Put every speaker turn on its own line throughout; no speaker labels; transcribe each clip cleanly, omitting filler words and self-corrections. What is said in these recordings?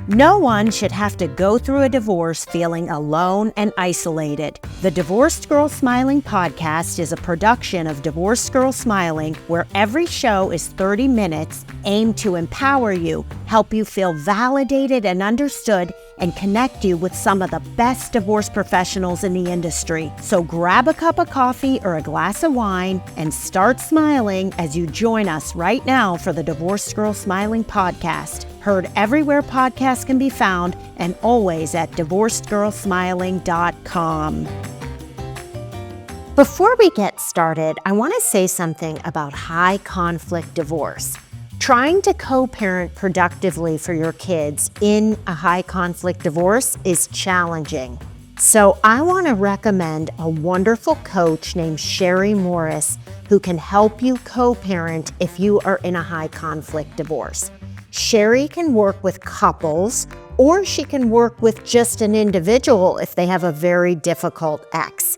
No one should have to go through a divorce feeling alone and isolated. The Divorced Girl Smiling podcast is a production of Divorced Girl Smiling, where every show is 30 minutes aimed to empower you, help you feel validated and understood, and connect you with some of the best divorce professionals in the industry. So grab a cup of coffee or a glass of wine and start smiling as you join us right now for the Divorced Girl Smiling podcast. Heard everywhere podcasts can be found and always at divorcedgirlsmiling.com. Before we get started, I want to say something about high conflict divorce. Trying to co-parent productively for your kids in a high conflict divorce is challenging. So I want to recommend a wonderful coach named Sherry Morris who can help you co-parent if you are in a high conflict divorce. Sherry can work with couples, or she can work with just an individual if they have a very difficult ex.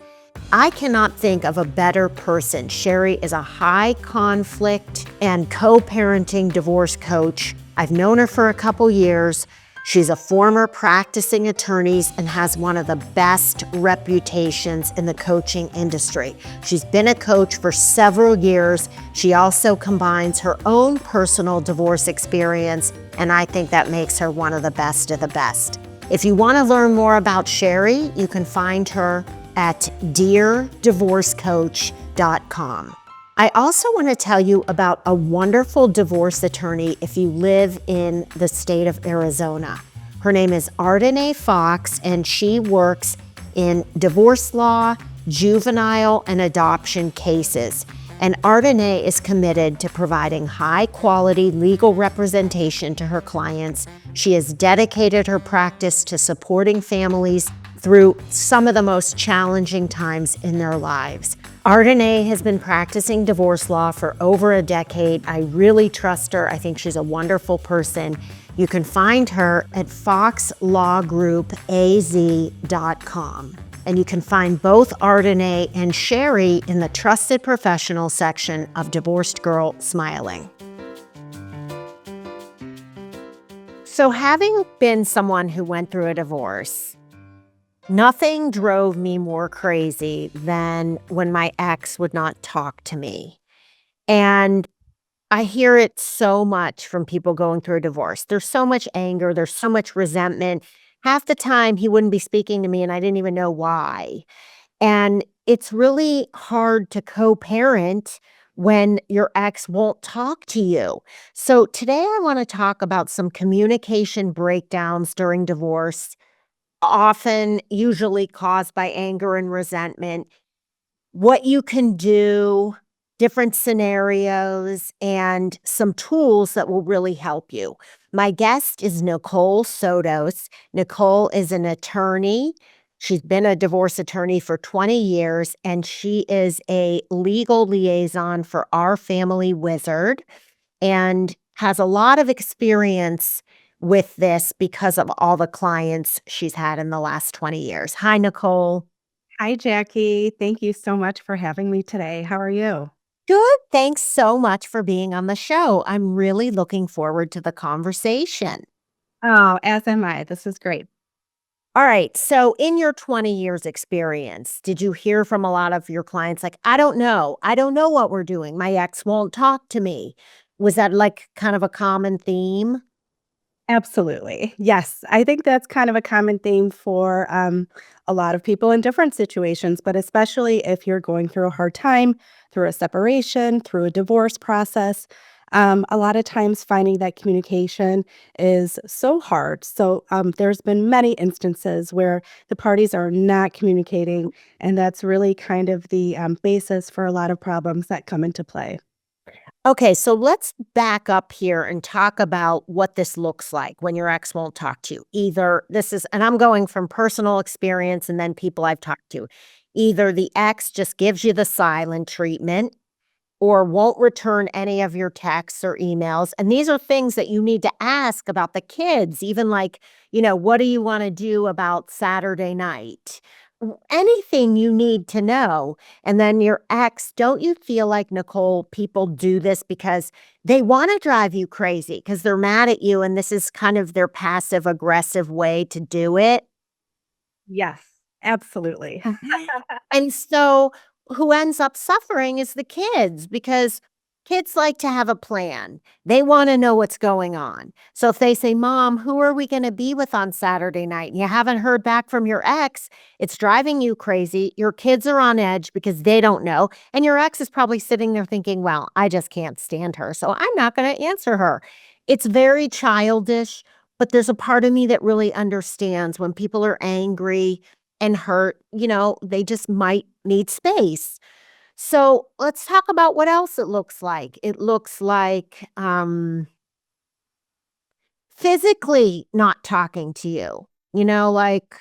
I cannot think of a better person. Sherry is a high conflict and co-parenting divorce coach. I've known her for a couple years. She's a former practicing attorney and has one of the best reputations in the coaching industry. She's been a coach for several years. She also combines her own personal divorce experience, and I think that makes her one of the best of the best. If you want to learn more about Sherry, you can find her at deardivorcecoach.com. I also want to tell you about a wonderful divorce attorney if you live in the state of Arizona. Her name is Ardenae Fox, and she works in divorce law, juvenile, and adoption cases. And Ardenae is committed to providing high-quality legal representation to her clients. She has dedicated her practice to supporting families through some of the most challenging times in their lives. Ardenae has been practicing divorce law for over a decade. I really trust her. I think she's a wonderful person. You can find her at foxlawgroupaz.com. And you can find both Ardenae and Sherry in the Trusted Professional section of Divorced Girl Smiling. So having been someone who went through a divorce, nothing drove me more crazy than when my ex would not talk to me. And I hear it so much from people going through a divorce. There's so much anger. There's so much resentment. Half the time he wouldn't be speaking to me and I didn't even know why. And it's really hard to co-parent when your ex won't talk to you. So today I want to talk about some communication breakdowns during divorce, often usually caused by anger and resentment, what you can do, different scenarios, and some tools that will really help you. My guest is Nicole Sotos. Nicole is an attorney. She's been a divorce attorney for 20 years, and she is a legal liaison for Our Family Wizard and has a lot of experience with this because of all the clients she's had in the last 20 years. Hi, Nicole.
Hi, Jackie. Thank you so much for having me today. How are you?
Good. Thanks so much for being on the show. I'm really looking forward to the conversation.
Oh, as am I. This is great.
All right. So in your 20 years experience, did you hear from a lot of your clients like, I don't know what we're doing. My ex won't talk to me. Was that like kind of a common theme?
Absolutely. Yes. I think that's kind of a common theme for a lot of people in different situations, but especially if you're going through a hard time, through a separation, through a divorce process. A lot of times finding that communication is so hard. So there's been many instances where the parties are not communicating, and that's really kind of the basis for a lot of problems that come into play.
Okay, so let's back up here and talk about what this looks like when your ex won't talk to you. Either this is, and I'm going from personal experience and then people I've talked to, either the ex just gives you the silent treatment or won't return any of your texts or emails. And these are things that you need to ask about the kids, even like, what do you want to do about Saturday night? anything you need to know. And then your ex, don't you feel like, Nicole, people do this because they want to drive you crazy because they're mad at you and this is kind of their passive aggressive way to do it?
Yes, absolutely.
And so who ends up suffering is the kids because kids like to have a plan. They want to know what's going on. So if they say, "Mom, who are we going to be with on Saturday night?" and you haven't heard back from your ex, it's driving you crazy. Your kids are on edge because they don't know. And your ex is probably sitting there thinking, "Well, I just can't stand her. So I'm not going to answer her." It's very childish, but there's a part of me that really understands when people are angry and hurt, they just might need space. So let's talk about what else it looks like. It looks like physically not talking to you, like,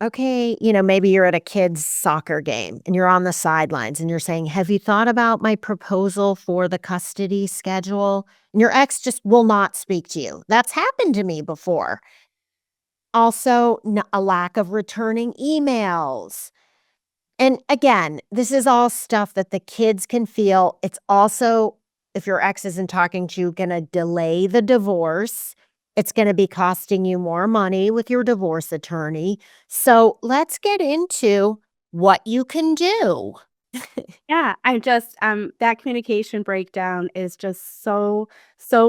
okay, maybe you're at a kid's soccer game and you're on the sidelines and you're saying, "Have you thought about my proposal for the custody schedule?" And your ex just will not speak to you. That's happened to me before. Also, a lack of returning emails. And again, this is all stuff that the kids can feel. It's also, if your ex isn't talking to you, gonna delay the divorce. It's gonna be costing you more money with your divorce attorney. So let's get into what you can do.
Yeah, I just that communication breakdown is just so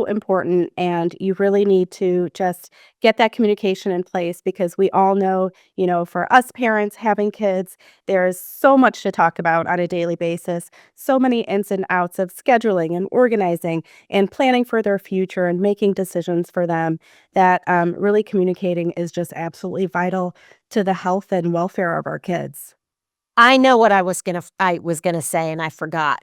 important, and you really need to just get that communication in place because we all know, for us parents having kids, there's so much to talk about on a daily basis, so many ins and outs of scheduling and organizing and planning for their future and making decisions for them that really communicating is just absolutely vital to the health and welfare of our kids.
I know what I was gonna say and I forgot.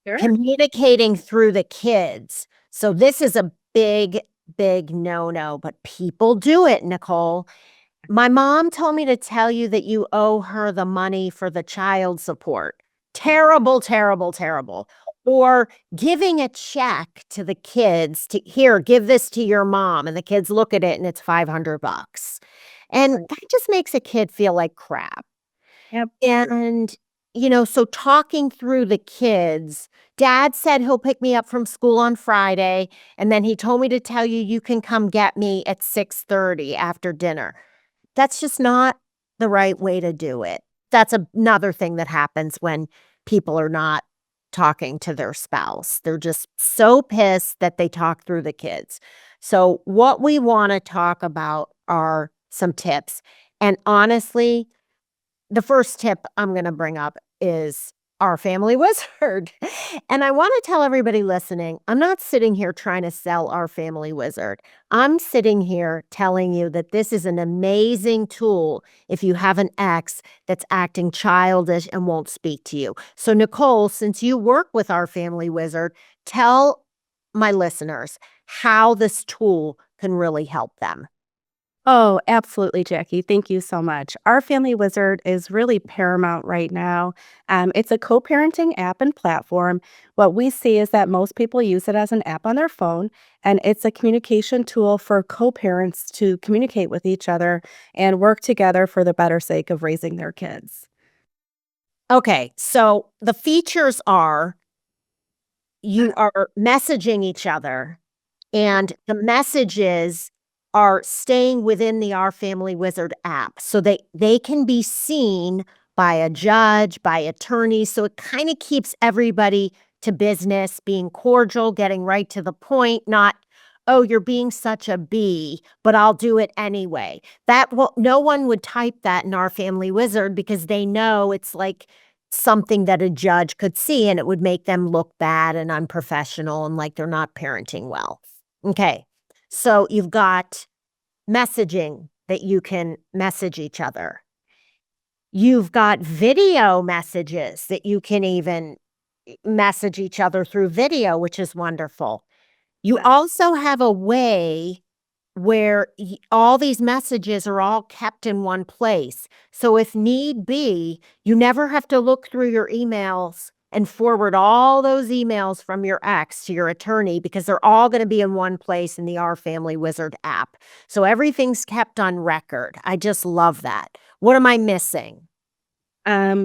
Sure.
Communicating through the kids. So this is a big, big no-no, but people do it, Nicole. My mom told me to tell you that you owe her the money for the child support. Terrible, terrible, terrible. Or giving a check to the kids to, "Here, give this to your mom." And the kids look at it and it's 500 bucks. And
Right.
that just makes a kid feel like crap.
Yep.
And, so talking through the kids, dad said he'll pick me up from school on Friday. And then he told me to tell you, you can come get me at 6:30 after dinner. That's just not the right way to do it. That's another thing that happens when people are not talking to their spouse. They're just so pissed that they talk through the kids. So, what we want to talk about are some tips. And honestly, the first tip I'm gonna bring up is our family wizard. And I wanna tell everybody listening, I'm not sitting here trying to sell our family wizard. I'm sitting here telling you that this is an amazing tool if you have an ex that's acting childish and won't speak to you. So, Nicole, since you work with our family wizard, tell my listeners how this tool can really help them.
Oh, absolutely, Jackie. Thank you so much. Our Family Wizard is really paramount right now. It's a co parenting app and platform. What we see is that most people use it as an app on their phone, and it's a communication tool for co parents to communicate with each other and work together for the better sake of raising their kids.
Okay, so the features are you are messaging each other, and the messages are staying within the Our Family Wizard app, so they can be seen by a judge, by attorneys, so it kinda keeps everybody to business, being cordial, getting right to the point, not, "Oh, you're being such a bee, but I'll do it anyway." No one would type that in Our Family Wizard because they know it's like something that a judge could see, and it would make them look bad and unprofessional and like they're not parenting well. Okay. So you've got messaging that you can message each other. You've got video messages that you can even message each other through video, which is wonderful. You
Yes.
also have a way where all these messages are all kept in one place. So if need be, you never have to look through your emails and forward all those emails from your ex to your attorney because they're all going to be in one place in the Our Family Wizard app. So everything's kept on record. I just love that. What am I missing?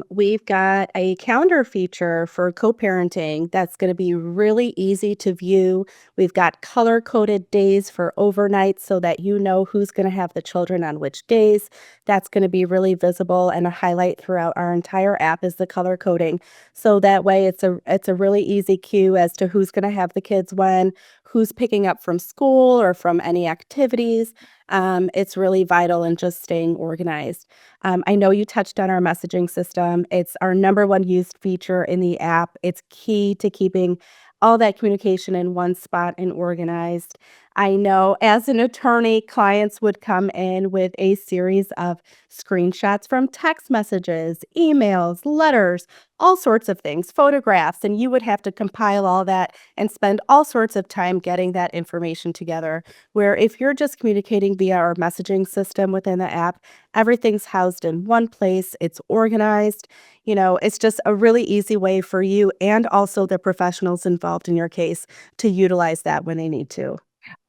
We've got a calendar feature for co-parenting that's going to be really easy to view. We've got color-coded days for overnight so that you know who's going to have the children on which days. That's going to be really visible, and a highlight throughout our entire app is the color coding. So that way it's a really easy cue as to who's going to have the kids when, who's picking up from school or from any activities. It's really vital in just staying organized. I know you touched on our messaging system. It's our number one used feature in the app. It's key to keeping all that communication in one spot and organized. I know as an attorney, clients would come in with a series of screenshots from text messages, emails, letters, all sorts of things, photographs, and you would have to compile all that and spend all sorts of time getting that information together. Where if you're just communicating via our messaging system within the app, everything's housed in one place, it's organized. It's just a really easy way for you and also the professionals involved in your case to utilize that when they need to.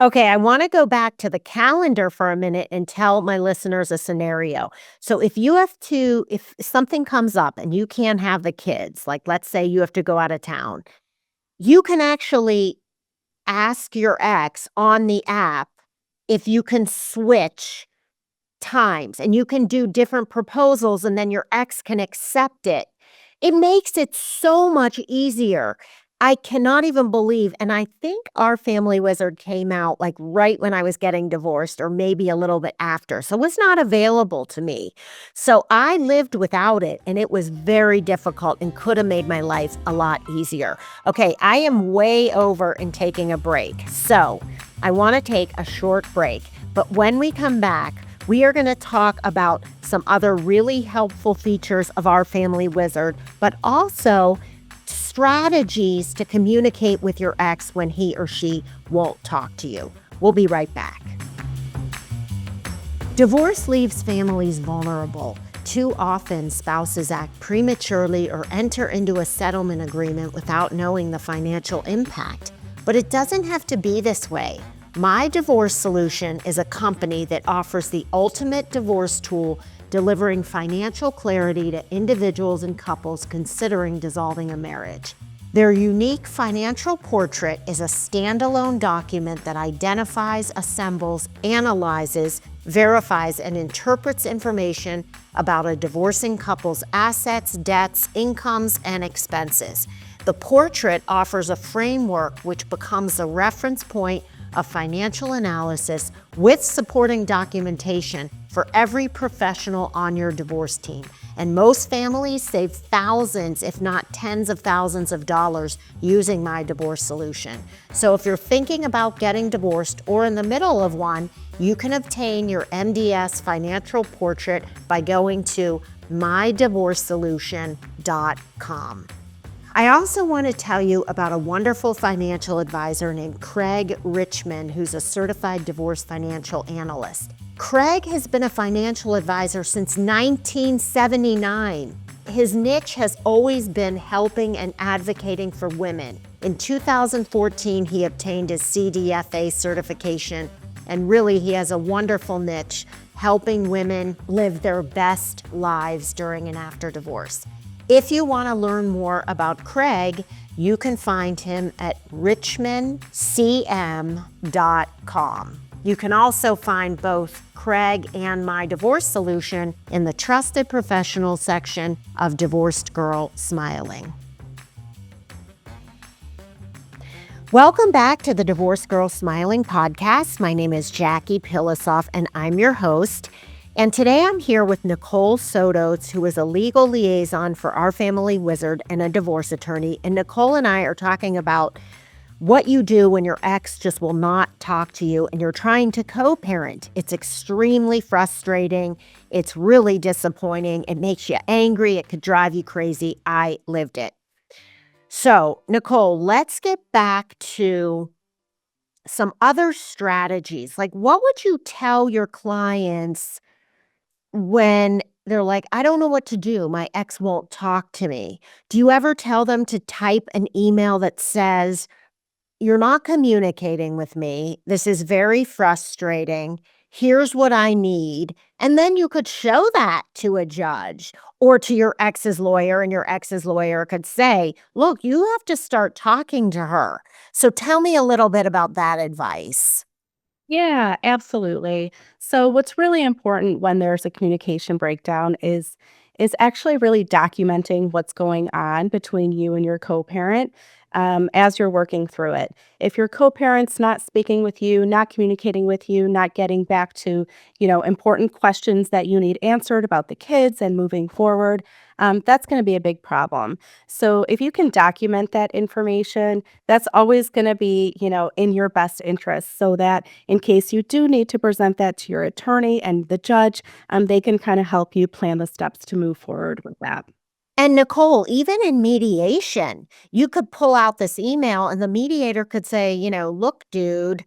Okay, I want to go back to the calendar for a minute and tell my listeners a scenario. So if something comes up and you can't have the kids, like let's say you have to go out of town, you can actually ask your ex on the app if you can switch times and you can do different proposals and then your ex can accept it. It makes it so much easier. I cannot even believe, and I think Our Family Wizard came out like right when I was getting divorced or maybe a little bit after. So it was not available to me. So I lived without it and it was very difficult and could have made my life a lot easier. Okay, I am way over in taking a break. So I want to take a short break. But when we come back, we are going to talk about some other really helpful features of Our Family Wizard, but also strategies to communicate with your ex when he or she won't talk to you. We'll be right back. Divorce leaves families vulnerable. Too often, spouses act prematurely or enter into a settlement agreement without knowing the financial impact. But it doesn't have to be this way. My Divorce Solution is a company that offers the ultimate divorce tool, delivering financial clarity to individuals and couples considering dissolving a marriage. Their unique financial portrait is a standalone document that identifies, assembles, analyzes, verifies, and interprets information about a divorcing couple's assets, debts, incomes, and expenses. The portrait offers a framework which becomes a reference point of financial analysis with supporting documentation for every professional on your divorce team. And most families save thousands, if not tens of thousands of dollars using My Divorce Solution. So if you're thinking about getting divorced or in the middle of one, you can obtain your MDS financial portrait by going to mydivorcesolution.com. I also want to tell you about a wonderful financial advisor named Craig Richmond, who's a certified divorce financial analyst. Craig has been a financial advisor since 1979. His niche has always been helping and advocating for women. In 2014, he obtained his CDFA certification, and really he has a wonderful niche helping women live their best lives during and after divorce. If you want to learn more about Craig, you can find him at richmondcm.com. You can also find both Craig and My Divorce Solution in the Trusted Professional section of Divorced Girl Smiling. Welcome back to the Divorced Girl Smiling podcast. My name is Jackie Pilosoff, and I'm your host. And today I'm here with Nicole Sotos, who is a legal liaison for Our Family Wizard and a divorce attorney. And Nicole and I are talking about what you do when your ex just will not talk to you and you're trying to co-parent. It's extremely frustrating. It's really disappointing. It makes you angry. It could drive you crazy. I lived it. So, Nicole, let's get back to some other strategies. Like, what would you tell your clients when they're like, "I don't know what to do. My ex won't talk to me." Do you ever tell them to type an email that says, "You're not communicating with me. This is very frustrating. Here's what I need." And then you could show that to a judge or to your ex's lawyer, and your ex's lawyer could say, "Look, you have to start talking to her." So tell me a little bit about that advice.
Yeah, absolutely. So what's really important when there's a communication breakdown is actually really documenting what's going on between you and your co-parent as you're working through it. If your co-parent's not speaking with you, not communicating with you, not getting back to, important questions that you need answered about the kids and moving forward, that's going to be a big problem. So if you can document that information, that's always going to be, in your best interest so that in case you do need to present that to your attorney and the judge, they can kind of help you plan the steps to move forward with that.
And Nicole, even in mediation, you could pull out this email and the mediator could say, "Look, dude,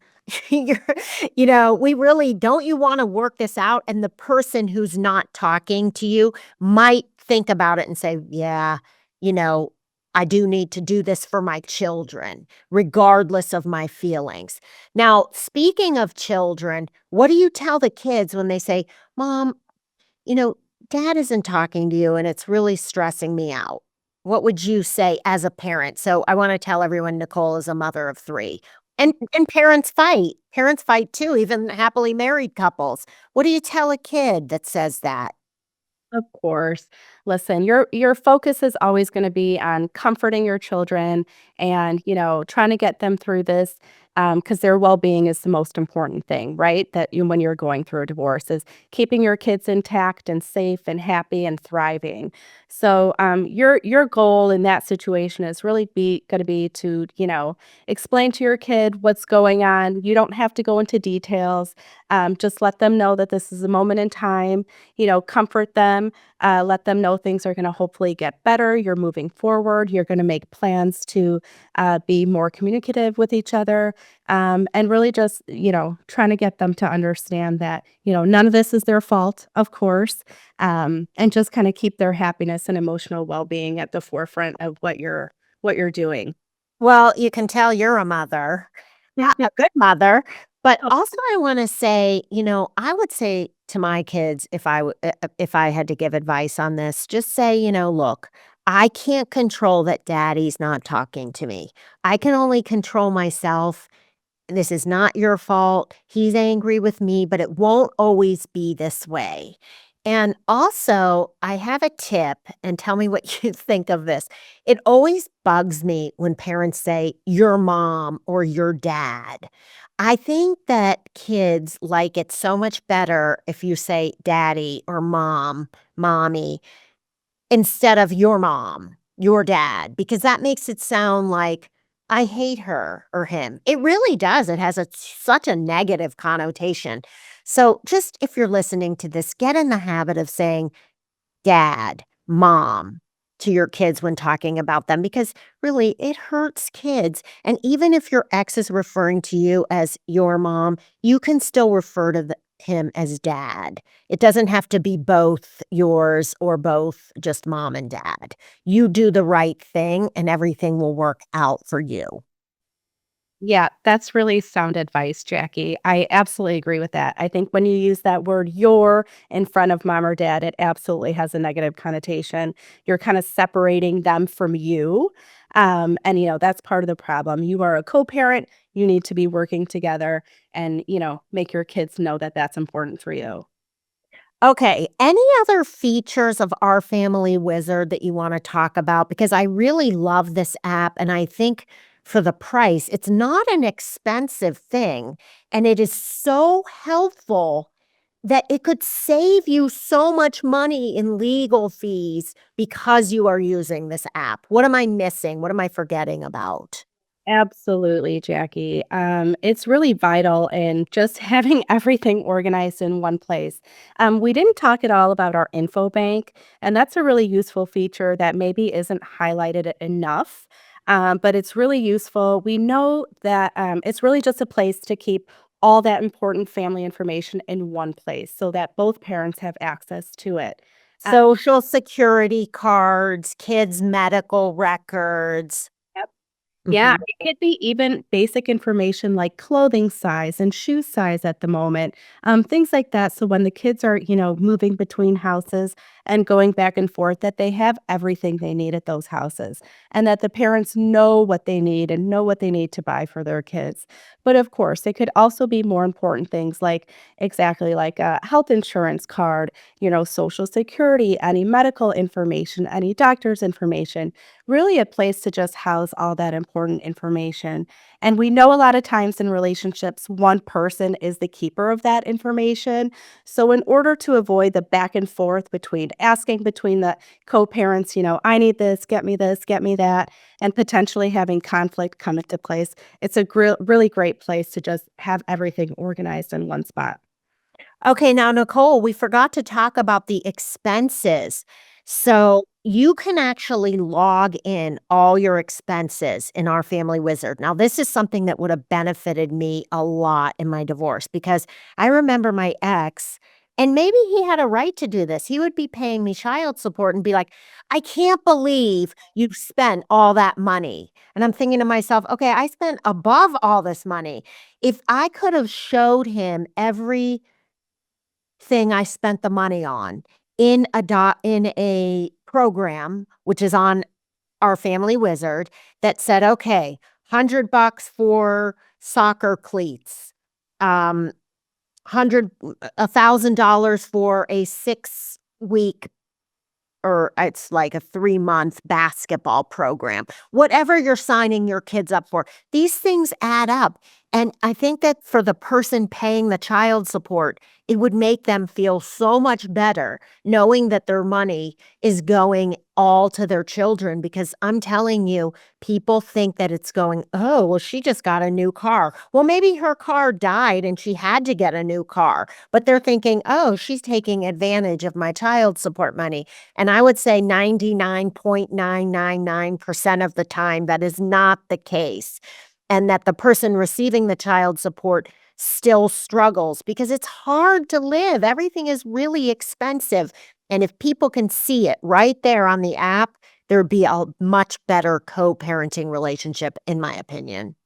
you're, we really don't you want to work this out?" And the person who's not talking to you might think about it and say, "Yeah, you know, I do need to do this for my children, regardless of my feelings." Now, speaking of children, what do you tell the kids when they say, "Mom, you know, dad isn't talking to you and it's really stressing me out"? What would you say as a parent? So I want to tell everyone Nicole is a mother of 3. And parents fight. Parents fight too, even happily married couples. What do you tell a kid that says that?
Of course. Listen, your focus is always going to be on comforting your children and, trying to get them through this because their well-being is the most important thing, right? That you when you're going through a divorce is keeping your kids intact and safe and happy and thriving. So, your goal in that situation is really be going to be to, explain to your kid what's going on. You don't have to go into details. Just let them know that this is a moment in time, comfort them, let them know things are going to hopefully get better. You're moving forward. You're going to make plans to be more communicative with each other. And really just, trying to get them to understand that, none of this is their fault, of course. And just kind of keep their happiness and emotional well-being at the forefront of what you're doing.
Well, you can tell you're a mother, yeah, a good mother. But
Oh,
also I wanna say, I would say to my kids if I had to give advice on this, just say, "Look, I can't control that daddy's not talking to me. I can only control myself. This is not your fault. He's angry with me, but it won't always be this way." And also, I have a tip, and tell me what you think of this. It always bugs me when parents say your mom or your dad. I think that kids like it so much better if you say daddy or mom, mommy, instead of your mom, your dad, because that makes it sound like I hate her or him. It really does. It has such a negative connotation. So, just if you're listening to this, get in the habit of saying dad, mom to your kids when talking about them because really it hurts kids. And even if your ex is referring to you as your mom, you can still refer to him as dad. It doesn't have to be both yours or both just mom and dad. You do the right thing and everything will work out for you.
yeah, that's really sound advice, Jackie. I absolutely agree with that. I think when you use that word your in front of mom or dad, it absolutely has a negative connotation. You're kind of separating them from you. And, that's part of the problem. You are a co parent. You need to be working together and, make your kids know that that's important for you.
Okay, any other features of Our Family Wizard that you wanna talk about? Because I really love this app, and I think for the price, it's not an expensive thing, and it is so helpful that it could save you so much money in legal fees because you are using this app. What am I missing? What am I forgetting about?
Absolutely, Jackie. It's really vital in just having everything organized in one place. We didn't talk at all about our info bank, and that's a really useful feature that maybe isn't highlighted enough. But it's really useful. We know that it's really just a place to keep all that important family information in one place so that both parents have access to it. Uh,
Social security cards, kids' medical records.
Yeah,
Mhm.
it could be even basic information like clothing size and shoe size at the moment, things like that. So when the kids are, moving between houses and going back and forth, that they have everything they need at those houses and that the parents know what they need and know what they need to buy for their kids. But of course, it could also be more important things like exactly like a health insurance card, social security, any medical information, any doctor's information, really a place to just house all that important information. And we know a lot of times in relationships, one person is the keeper of that information. So, in order to avoid the back and forth between the co parents, I need this, get me that, and potentially having conflict come into place, it's a really great place to just have everything organized in one spot.
Okay, now, Nicole, we forgot to talk about the expenses. So you can actually log in all your expenses in our Family Wizard. Now, this is something that would have benefited me a lot in my divorce because I remember my ex, and maybe he had a right to do this. He would be paying me child support and be like, I can't believe you've spent all that money. And I'm thinking to myself, okay, I spent above all this money. If I could have showed him every thing I spent the money on in a program, which is on our Family Wizard, that said, "Okay, 100 bucks for soccer cleats, 100 $1,000 for a 6-week or it's like a 3-month basketball program. Whatever you're signing your kids up for, these things add up, and I think that for the person paying the child support, it would make them feel so much better knowing that their money is going all to their children because I'm telling you, people think that it's going, "Oh, well, she just got a new car." Well, maybe her car died and she had to get a new car, but they're thinking, "Oh, she's taking advantage of my child support money." And I would say 99.999% of the time, that is not the case. And that the person receiving the child support still struggles because it's hard to live. Everything is really expensive. And if people can see it right there on the app, there'd be a much better co parenting relationship, in my opinion.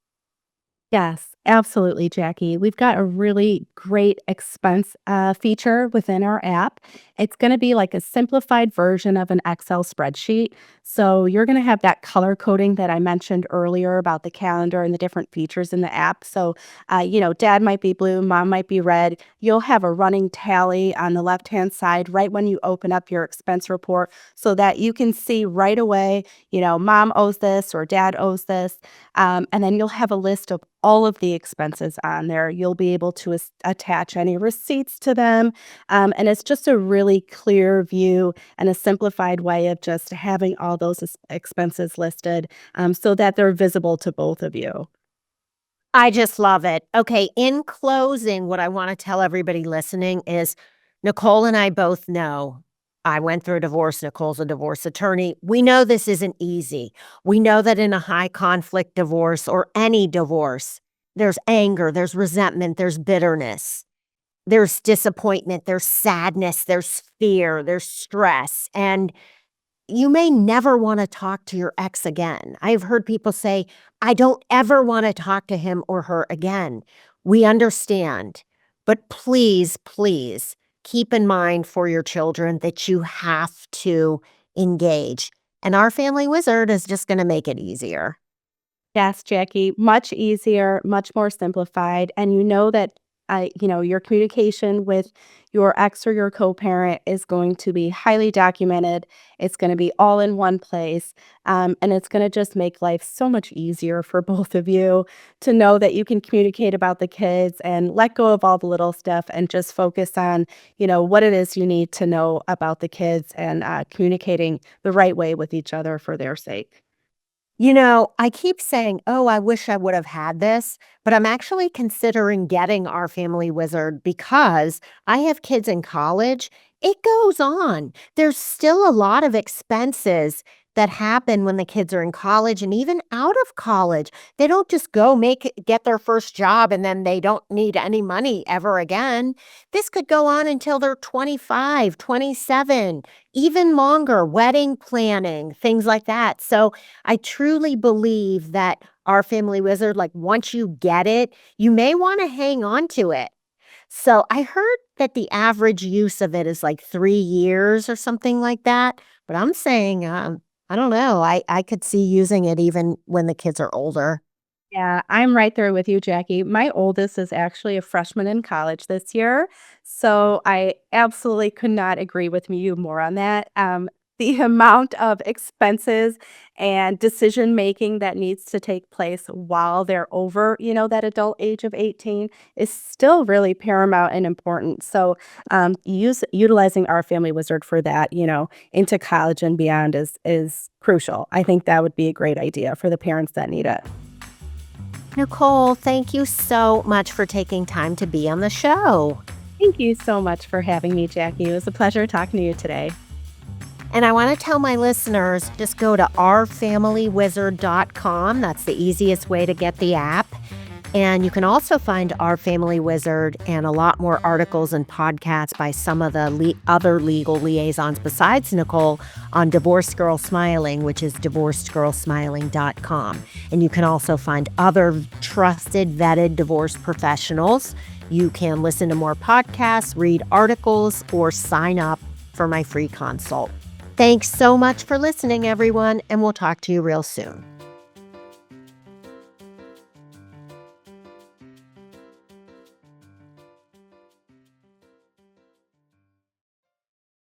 Yes, absolutely, Jackie. We've got a really great expense feature within our app. It's going to be like a simplified version of an Excel spreadsheet. So you're going to have that color coding that I mentioned earlier about the calendar and the different features in the app. So, dad might be blue, mom might be red. You'll have a running tally on the left hand side right when you open up your expense report so that you can see right away, mom owes this or dad owes this. And then you'll have a list of all of the expenses on there. You'll be able to attach any receipts to them. And it's just a really clear view and a simplified way of just having all those expenses listed so that they're visible to both of you.
I just love it. Okay, in closing, what I wanna tell everybody listening is Nicole and I both know I went through a divorce, Nicole's a divorce attorney. We know this isn't easy. We know that in a high conflict divorce or any divorce, there's anger, there's resentment, there's bitterness, there's disappointment, there's sadness, there's fear, there's stress, and you may never wanna talk to your ex again. I've heard people say, "I don't ever wanna talk to him or her again." We understand, but please, please keep in mind for your children that you have to engage, and our Family Wizard is just gonna make it easier.
Yes, Jackie, much easier, much more simplified. And you know that your communication with your ex or your co-parent is going to be highly documented. It's going to be all in one place. And it's going to just make life so much easier for both of you to know that you can communicate about the kids and let go of all the little stuff and just focus on, what it is you need to know about the kids and communicating the right way with each other for their sake.
I keep saying, "Oh, I wish I would have had this," but I'm actually considering getting our Family Wizard because I have kids in college. It goes on. There's still a lot of expenses that happen when the kids are in college and even out of college. They don't just get their first job and then they don't need any money ever again. This could go on until they're 25, 27, even longer, wedding planning, things like that. So I truly believe that our family wizard, like once you get it, you may want to hang on to it. So I heard that the average use of it is like 3 years or something like that. But I'm saying, I don't know. I could see using it even when the kids are older.
Yeah, I'm right there with you, Jackie. My oldest is actually a freshman in college this year, so I absolutely could not agree with you more on that. The amount of expenses and decision making that needs to take place while they're over, that adult age of 18 is still really paramount and important. So, utilizing our family wizard for that, into college and beyond is crucial. I think that would be a great idea for the parents that need it.
Nicole, thank you so much for taking time to be on the show.
Thank you so much for having me, Jackie. It was a pleasure talking to you today.
And I want to tell my listeners, just go to ourfamilywizard.com. That's the easiest way to get the app. And you can also find Our Family Wizard and a lot more articles and podcasts by some of the other legal liaisons besides Nicole on Divorced Girl Smiling, which is divorcedgirlsmiling.com. And you can also find other trusted, vetted divorce professionals. You can listen to more podcasts, read articles, or sign up for my free consult. Thanks so much for listening, everyone, and we'll talk to you real soon.